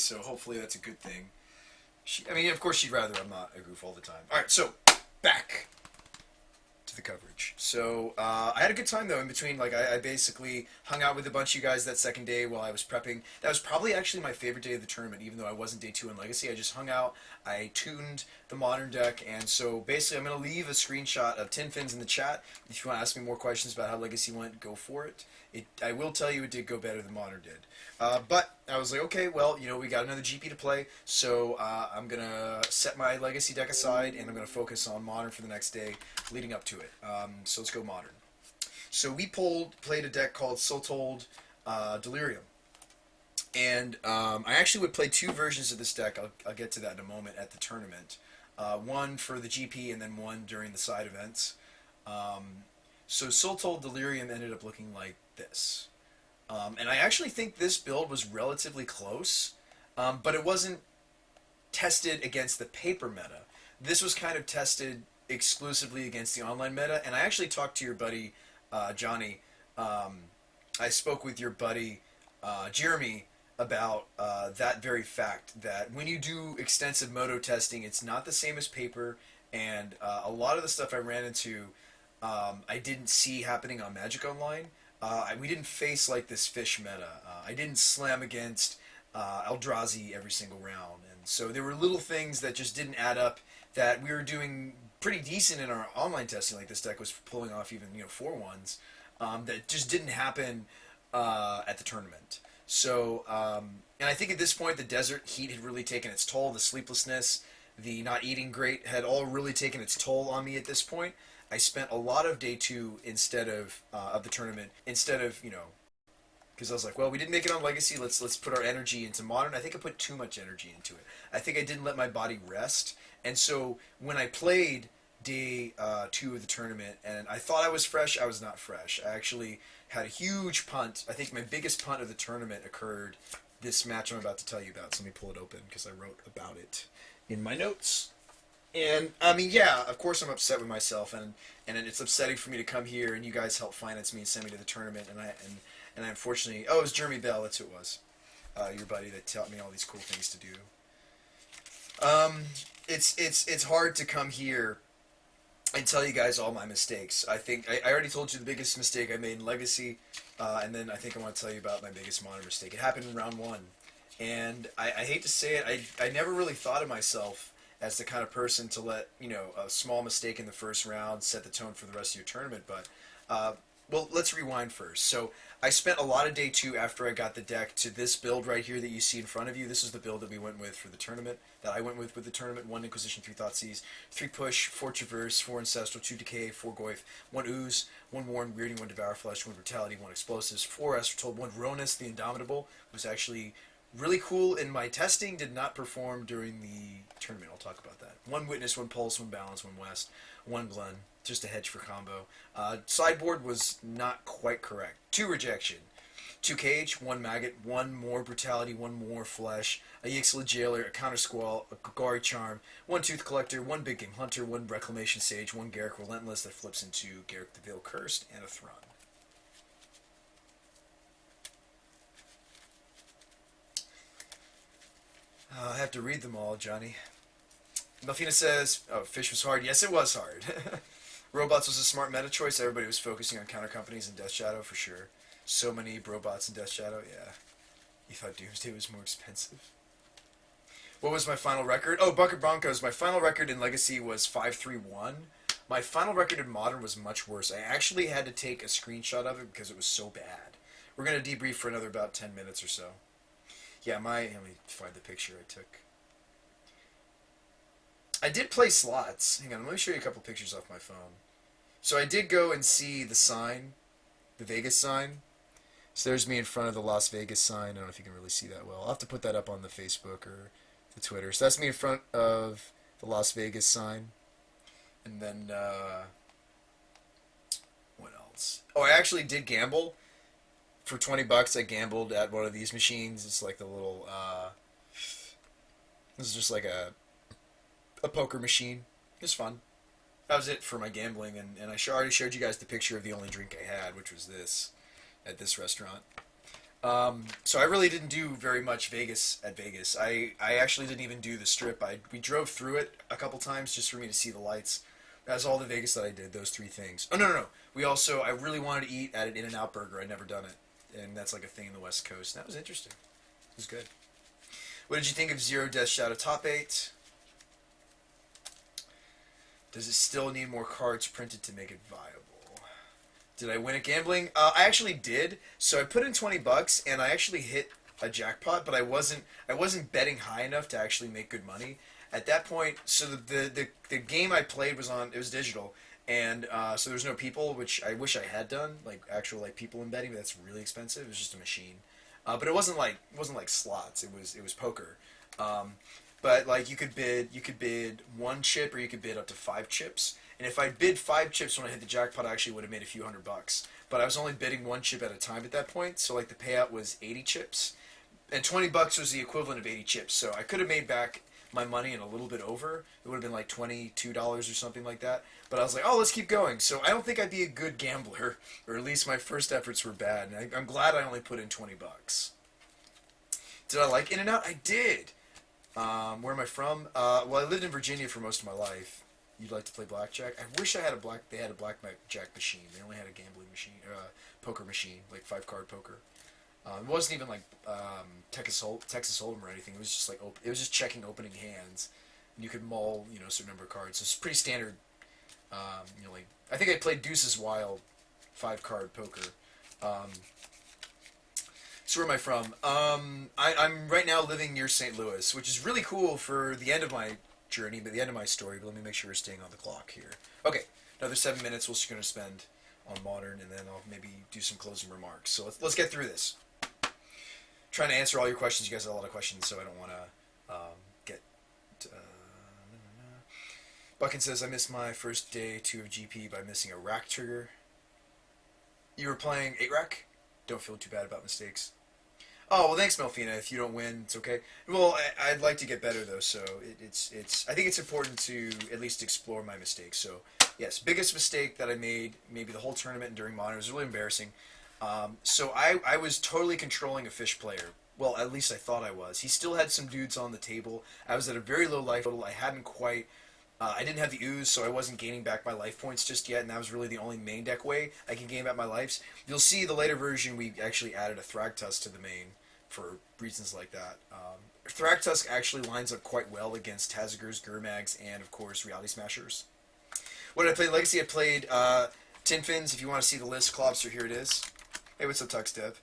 so hopefully that's a good thing. I mean, of course, she'd rather I'm not a goof all the time. All right, so back to the coverage. So I had a good time though in between. Like I basically hung out with a bunch of you guys that second day while I was prepping. That was probably actually my favorite day of the tournament, even though I wasn't day 2 in Legacy. I just hung out. I tuned the modern deck, and so basically I'm going to leave a screenshot of Tin Fins in the chat. If you want to ask me more questions about how Legacy went, go for it. I will tell you it did go better than Modern did. But I was like, okay, well, you know, we got another GP to play, so I'm going to set my Legacy deck aside, and I'm going to focus on Modern for the next day leading up to it. So let's go Modern. So we played a deck called Soultold Delirium. And I actually would play 2 versions of this deck. I'll get to that in a moment at the tournament. One for the GP and then one during the side events. So Soultold Delirium ended up looking like this. And I actually think this build was relatively close, but it wasn't tested against the paper meta. This was kind of tested exclusively against the online meta, and I actually talked to your buddy, Johnny. I spoke with your buddy, Jeremy, about that very fact, that when you do extensive moto testing, it's not the same as paper, and a lot of the stuff I ran into, I didn't see happening on Magic Online. We didn't face like this fish meta. I didn't slam against Eldrazi every single round, and so there were little things that just didn't add up that we were doing pretty decent in our online testing. Like this deck was pulling off even 4-1s that just didn't happen at the tournament. So and I think at this point the desert heat had really taken its toll. The sleeplessness, the not eating great had all really taken its toll on me at this point. I spent a lot of day 2 instead of the tournament, instead of, because I was like, well, we didn't make it on Legacy, let's put our energy into Modern. I think I put too much energy into it. I think I didn't let my body rest. And so when I played day 2 of the tournament and I thought I was fresh, I was not fresh. I actually had a huge punt. I think my biggest punt of the tournament occurred this match I'm about to tell you about. So let me pull it open because I wrote about it in my notes. And I mean, yeah, of course I'm upset with myself, and it's upsetting for me to come here and you guys help finance me and send me to the tournament, and I unfortunately, it was Jeremy Bell, that's who it was, your buddy that taught me all these cool things to do. It's hard to come here and tell you guys all my mistakes. I think I already told you the biggest mistake I made in Legacy, and then I think I want to tell you about my biggest Modern mistake. It happened in round 1, and I hate to say it, I never really thought of myself as the kind of person to let, a small mistake in the first round set the tone for the rest of your tournament. But, well, let's rewind first. So I spent a lot of day 2 after I got the deck to this build right here that you see in front of you. This is the build that we went with for the tournament, that I went with the tournament. 1 Inquisition, 3 Thoughtseize, 3 Push, 4 Traverse, 4 Ancestral, 2 Decay, 4 Goyf, 1 Ooze, 1 Warren, Weirding, 1 Devour Flesh, 1 Brutality, 1 Explosives, 4 Astrotold, 1 Ronus, the Indomitable, was actually really cool in my testing, did not perform during the tournament. I'll talk about that. 1 Witness, 1 Pulse, 1 Balance, 1 West, 1 Glen, just a hedge for combo. Sideboard was not quite correct. 2 Rejection, 2 Cage, 1 Maggot, 1 more Brutality, 1 more Flesh, a Yixla Jailer, a Counter Squall, a Gagari Charm, 1 Tooth Collector, 1 Big Game Hunter, 1 Reclamation Sage, 1 Garruk Relentless that flips into Garruk the Veil Cursed, and a Thrun. I have to read them all, Johnny. Melfina says, oh, Fish was hard. Yes, it was hard. Robots was a smart meta choice. Everybody was focusing on counter companies and Death Shadow, for sure. So many robots in Death Shadow, yeah. You thought Doomsday was more expensive. What was my final record? Oh, Bucket Broncos. My final record in Legacy was 5-3-1. My final record in Modern was much worse. I actually had to take a screenshot of it because it was so bad. We're going to debrief for another about 10 minutes or so. Yeah, let me find the picture I took. I did play slots. Hang on, let me show you a couple pictures off my phone. So I did go and see the sign, the Vegas sign. So there's me in front of the Las Vegas sign. I don't know if you can really see that well. I'll have to put that up on the Facebook or the Twitter. So that's me in front of the Las Vegas sign. And then, what else? Oh, I actually did gamble. For $20, I gambled at one of these machines. It's like the little, this is just like a poker machine. It was fun. That was it for my gambling, and I already showed you guys the picture of the only drink I had, which was this, at this restaurant. So I really didn't do very much Vegas at Vegas. I actually didn't even do the strip. We drove through it a couple times just for me to see the lights. That's all the Vegas that I did. Those three things. Oh no. I really wanted to eat at an In-N-Out Burger. I'd never done it, and that's like a thing in the West Coast. That was interesting. It was good. What did you think of Zero Death Shadow Top 8? Does it still need more cards printed to make it viable? Did I win at gambling? I actually did. So I put in $20 and I actually hit a jackpot, but I wasn't betting high enough to actually make good money at that point. So the game I played it was digital, and so there's no people, which I wish I had done, like actual like people in betting. But that's really expensive. It was just a machine, but it wasn't like slots. It was poker. But like you could bid one chip or you could bid up to 5 chips. And if I bid 5 chips when I hit the jackpot, I actually would have made a few $100. But I was only bidding one chip at a time at that point, so like the payout was 80 chips, and $20 was the equivalent of 80 chips. So I could have made back my money and a little bit over. It would have been like $22 or something like that. But I was like, oh, let's keep going. So I don't think I'd be a good gambler, or at least my first efforts were bad. And I'm glad I only put in $20. Did I like In-N-Out? I did. Where am I from? Well, I lived in Virginia for most of my life. You'd like to play blackjack? I wish they had a blackjack machine. They only had a gambling machine, or a poker machine, like 5-card poker. It wasn't even like Texas Hold'em or anything. It was just like it was just checking opening hands, and you could mull a certain number of cards. So it's pretty standard. Like I think I played Deuces Wild 5-card poker. So where am I from? I'm right now living near St. Louis, which is really cool for the end of my journey, but the end of my story. But let me make sure we're staying on the clock here. Okay, another 7 minutes we're going to spend on Modern, and then I'll maybe do some closing remarks. So let's get through this. Trying to answer all your questions. You guys have a lot of questions, so I don't want to get... Buckin says, I missed my first day 2 of GP by missing a rack trigger. You were playing 8-rack? Don't feel too bad about mistakes. Oh, well, thanks, Melfina. If you don't win, it's okay. Well, I'd like to get better, though, so I think it's important to at least explore my mistakes. So, yes, biggest mistake that I made, maybe the whole tournament and during Modern, was really embarrassing. So I was totally controlling a fish player. Well, at least I thought I was. He still had some dudes on the table. I was at a very low life total. I hadn't quite... I didn't have the ooze, so I wasn't gaining back my life points just yet, and that was really the only main deck way I can gain back my lives. You'll see the later version, we actually added a Thragtusk to the main for reasons like that. Thragtusk actually lines up quite well against Tazagers, Gurmags, and, of course, Reality Smashers. What did I play Legacy? I played Tin Fins. If you want to see the list, Clobster, here it is. Hey, what's up, Tux Dev?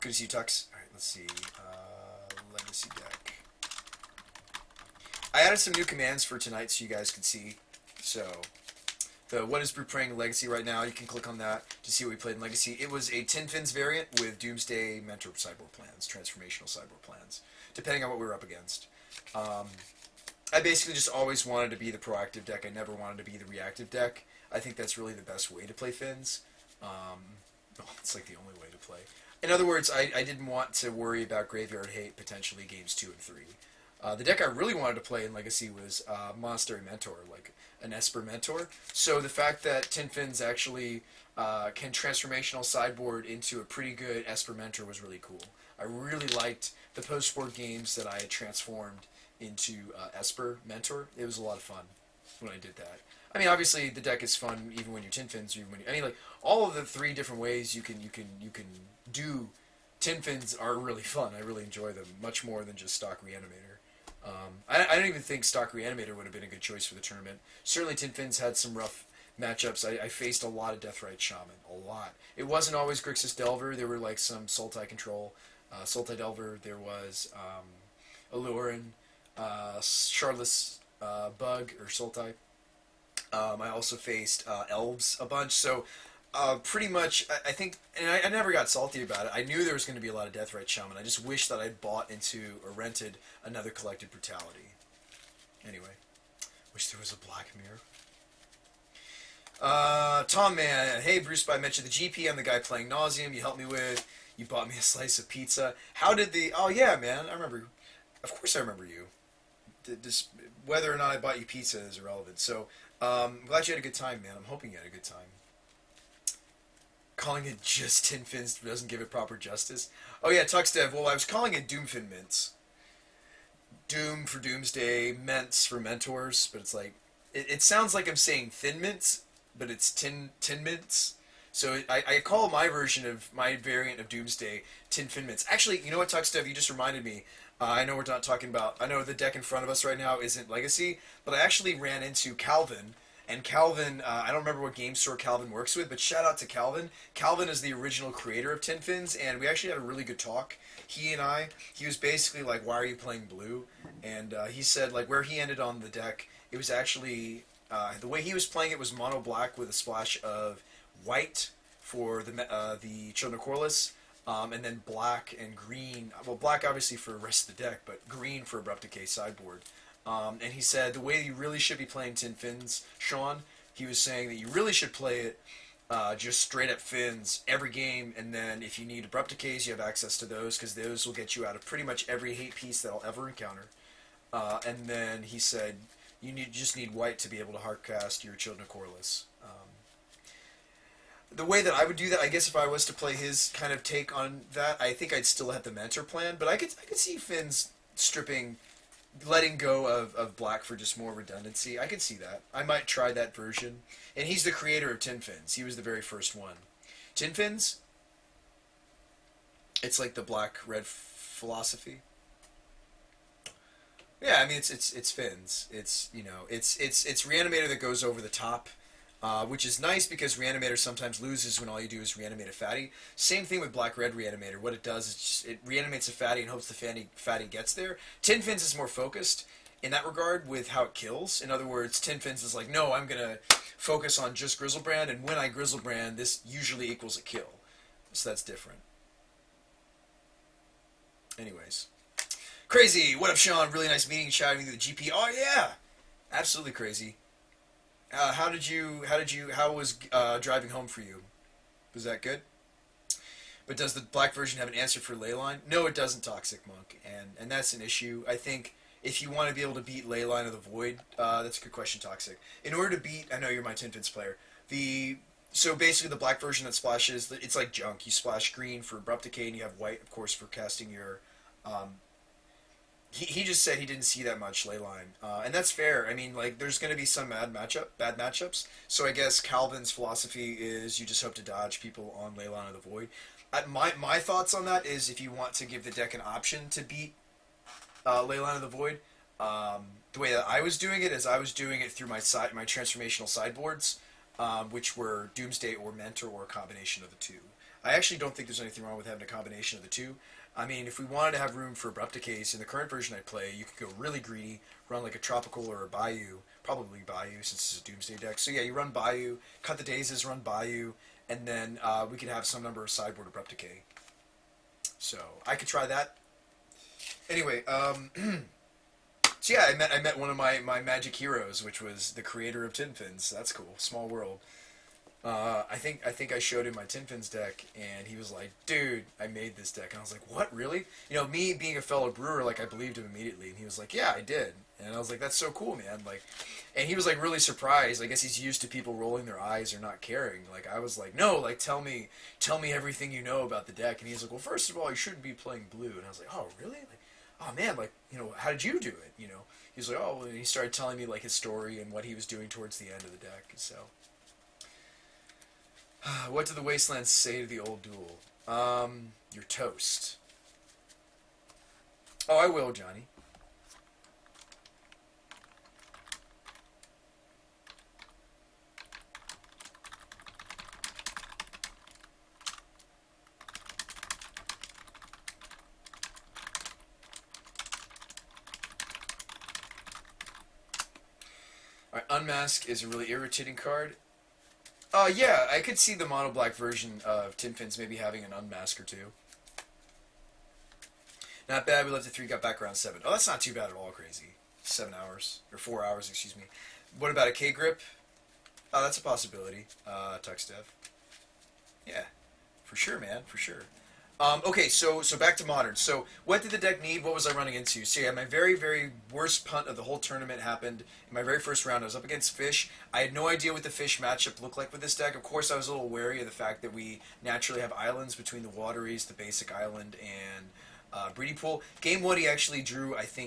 Good to see you, Tux. All right, let's see. Legacy deck. I added some new commands for tonight so you guys can see. So, the What is Brew Praying Legacy right now, you can click on that to see what we played in Legacy. It was a Tin Fins variant with Doomsday Mentor sideboard plans, transformational sideboard plans, depending on what we were up against. I basically just always wanted to be the proactive deck. I never wanted to be the reactive deck. I think that's really the best way to play Fins. It's like the only way to play. In other words, I didn't want to worry about Graveyard Hate potentially games 2 and 3. The deck I really wanted to play in Legacy was Monastery Mentor, like an Esper Mentor. So the fact that Tin Fins actually can transformational sideboard into a pretty good Esper Mentor was really cool. I really liked the post-board games that I had transformed into Esper Mentor. It was a lot of fun when I did that. I mean, obviously the deck is fun even when you're Tin Fins, or even when you, I mean, like all of the 3 different ways you can do Tin Fins are really fun. I really enjoy them much more than just stock Reanimator. I don't even think stock Reanimator would have been a good choice for the tournament. Certainly Tin Fins had some rough matchups. I faced a lot of Deathrite Shaman, a lot. It wasn't always Grixis Delver. There were like some Sultai Control, Sultai Delver. There was Allurin, Shardless Bug or Sultai. I also faced Elves a bunch. So pretty much, I think, and I never got salty about it. I knew there was going to be a lot of Deathrite Shaman. I just wish that I'd bought into or rented another Collected Brutality. Anyway, wish there was a Black Mirror. Tom Man, hey Bruce, I mentioned the GP. I'm the guy playing Nauseam. You helped me with. You bought me a slice of pizza. How did the? Oh yeah, man, I remember. Of course, I remember you. This, whether or not I bought you pizza is irrelevant. So, glad you had a good time, man. I'm hoping you had a good time. Calling it just Tin Fins doesn't give it proper justice. Oh yeah, Tuxdev. Well, I was calling it Doomfin Mints. Doom for Doomsday, Ments for Mentors, but it's like it sounds like I'm saying Thin Mints, but it's Tin Mints. So I call my version of my variant of Doomsday Tin Fin Mints. Actually, you know what, Tuxdev? You just reminded me. I know we're not talking about. I know the deck in front of us right now isn't Legacy, but I actually ran into Calvin. And Calvin, I don't remember what game store Calvin works with, but shout out to Calvin. Calvin is the original creator of Tin Fins, and we actually had a really good talk. He and I, he was basically like, "Why are you playing blue?" And he said like where he ended on the deck, it was actually the way he was playing it was mono black with a splash of white for the Children of Corliss, and then black and green. Well, black obviously for the rest of the deck, but green for Abrupt Decay sideboard. And he said the way you really should be playing Tin Fins, Sean, he was saying that you really should play it just straight up Fins every game, and then if you need Abrupt Decays, you have access to those, because those will get you out of pretty much every hate piece that I'll ever encounter. And then he said just need white to be able to hardcast your Children of Corliss. The way that I would do that, I guess if I was to play his kind of take on that, I think I'd still have the Mentor plan, but I could see Fins letting go of black for just more redundancy. I could see that. I might try that version. And he's the creator of Tin Fins. He was the very first one. Tin Fins, it's like the black-red philosophy. Yeah, I mean it's Fins. It's it's Reanimator that goes over the top. Which is nice because Reanimator sometimes loses when all you do is reanimate a fatty. Same thing with Black-Red Reanimator. What it does is it reanimates a fatty and hopes the fatty gets there. Tin Fins is more focused in that regard with how it kills. In other words, Tin Fins is like, no, I'm going to focus on just Grizzlebrand, and when I Grizzlebrand, this usually equals a kill. So that's different. Anyways. Crazy! What up, Sean? Really nice meeting you, shouting to the GP. Oh, yeah! Absolutely crazy. How was driving home for you? Was that good? But does the black version have an answer for Leyline? No, it doesn't, Toxic Monk, and that's an issue. I think if you want to be able to beat Leyline of the Void, that's a good question, Toxic. In order to beat, I know you're my Tin Fins player, so basically the black version that splashes, it's like junk. You splash green for Abrupt Decay, and you have white, of course, for casting your He just said he didn't see that much Leyline, and that's fair. I mean, like, there's going to be some bad matchups. So I guess Calvin's philosophy is you just hope to dodge people on Leyline of the Void. My thoughts on that is if you want to give the deck an option to beat Leyline of the Void, the way that I was doing it is I was doing it through my transformational sideboards, which were Doomsday or Mentor or a combination of the two. I actually don't think there's anything wrong with having a combination of the two. I mean, if we wanted to have room for Abrupt Decays, in the current version I play, you could go really greedy, run like a Tropical or a Bayou, probably Bayou since it's a Doomsday deck. So yeah, you run Bayou, cut the Dazes, run Bayou, and then we could have some number of sideboard Abrupt Decay. So I could try that. Anyway, so yeah, I met one of my magic heroes, which was the creator of Tin Fins. That's cool. Small world. I think I showed him my Tin Fins deck, and he was like, "Dude, I made this deck." And I was like, "What, really?" You know, me being a fellow brewer, like, I believed him immediately, and he was like, "Yeah, I did." And I was like, "That's so cool, man!" Like, and he was like really surprised. I guess he's used to people rolling their eyes or not caring. Like, I was like, "No, like, tell me everything you know about the deck." And he's like, "Well, first of all, you shouldn't be playing blue." And I was like, "Oh, really? Like, oh man, like, you know, how did you do it?" You know, he's like, "Oh," and he started telling me like his story and what he was doing towards the end of the deck. So. What did the Wastelands say to the old duel? You're toast. Oh, I will, Johnny. Alright, Unmask is a really irritating card. Yeah, I could see the mono black version of Tin Fins maybe having an unmask or two. Not bad, we left at 3, got back around 7. Oh, that's not too bad at all, crazy. 7 hours, or 4 hours, excuse me. What about a K-Grip? Oh, that's a possibility, Tuxdev. Yeah, for sure, man, for sure. Okay, so back to modern. So what did the deck need? What was I running into? So yeah, my very very worst punt of the whole tournament happened in my very first round. I was up against Fish. I had no idea what the Fish matchup looked like with this deck. Of course, I was a little wary of the fact that we naturally have islands between the Wateries, the basic island, and Breeding Pool. Game one, he actually drew I think